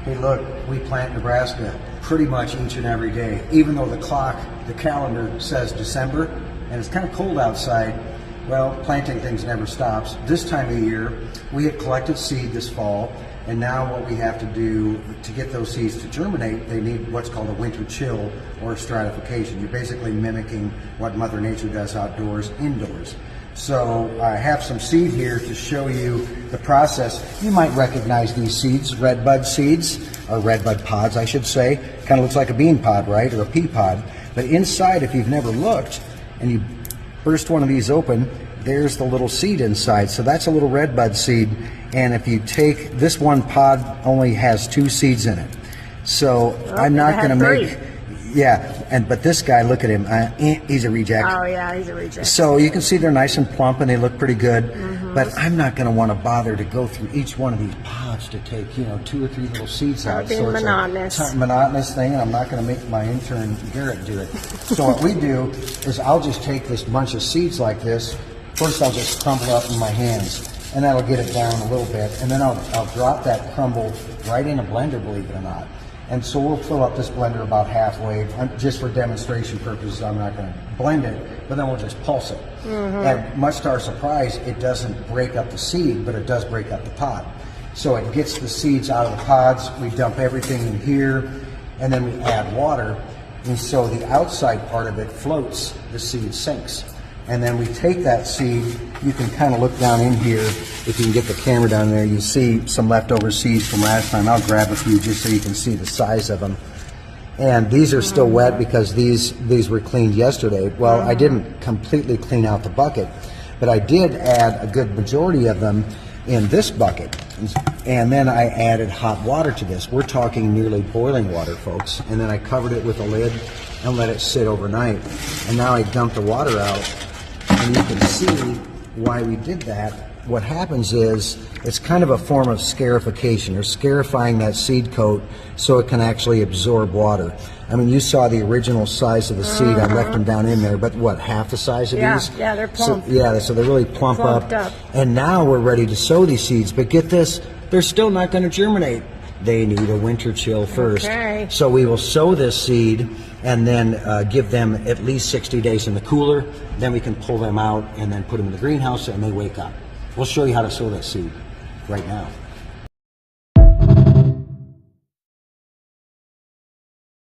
Hey look, we plant Nebraska pretty much each and every day. Even though the calendar says December, and it's kind of cold outside, well, planting things never stops. This time of year, we had collected seed this fall, and now what we have to do to get those seeds to germinate, they need what's called a winter chill or stratification. You're basically mimicking what Mother Nature does outdoors, indoors. So I have some seed here to show you the process. You might recognize these seeds, red bud seeds, or red bud pods, I should say. Kind of looks like a bean pod, right, or a pea pod. But inside, if you've never looked, and you burst one of these open, there's the little seed inside. So that's a little red bud seed. And if you take, this one pod only has 2 seeds in it. So I'm not going to make... Yeah, but this guy, look at him. He's a reject. Oh, yeah, he's a reject. So you can see they're nice and plump and they look pretty good. But I'm not going to want to bother to go through each one of these pods to take, 2 or 3 little seeds out. So monotonous. It's a monotonous thing, and I'm not going to make my intern Garrett do it. So what we do is I'll just take this bunch of seeds like this. First, I'll just crumble up in my hands, and that'll get it down a little bit. And then I'll drop that crumble right in a blender, believe it or not. And so we'll fill up this blender about halfway, just for demonstration purposes. I'm not going to blend it, but then we'll just pulse it. And much to our surprise, it doesn't break up the seed, but it does break up the pod. So it gets the seeds out of the pods. We dump everything in here, and then we add water. And so the outside part of it floats, the seed sinks. And then we take that seed, you can kind of look down in here, if you can get the camera down there, you see some leftover seeds from last time. I'll grab a few just so you can see the size of them. And these are still wet because these were cleaned yesterday. Well, I didn't completely clean out the bucket, but I did add a good majority of them in this bucket. And then I added hot water to this. We're talking nearly boiling water, folks. And then I covered it with a lid and let it sit overnight. And now I dumped the water out. And you can see why we did that. What happens is it's kind of a form of scarification, or scarifying that seed coat so it can actually absorb water. I mean, you saw the original size of the seed. I left them down in there, but what, half the size of these? Yeah, they're plump. So they're really plumped up. And now we're ready to sow these seeds. But get this, they're still not going to germinate. They need a winter chill first. Okay. So we will sow this seed and then give them at least 60 days in the cooler. Then we can pull them out and then put them in the greenhouse and they wake up. We'll show you how to sow that seed right now.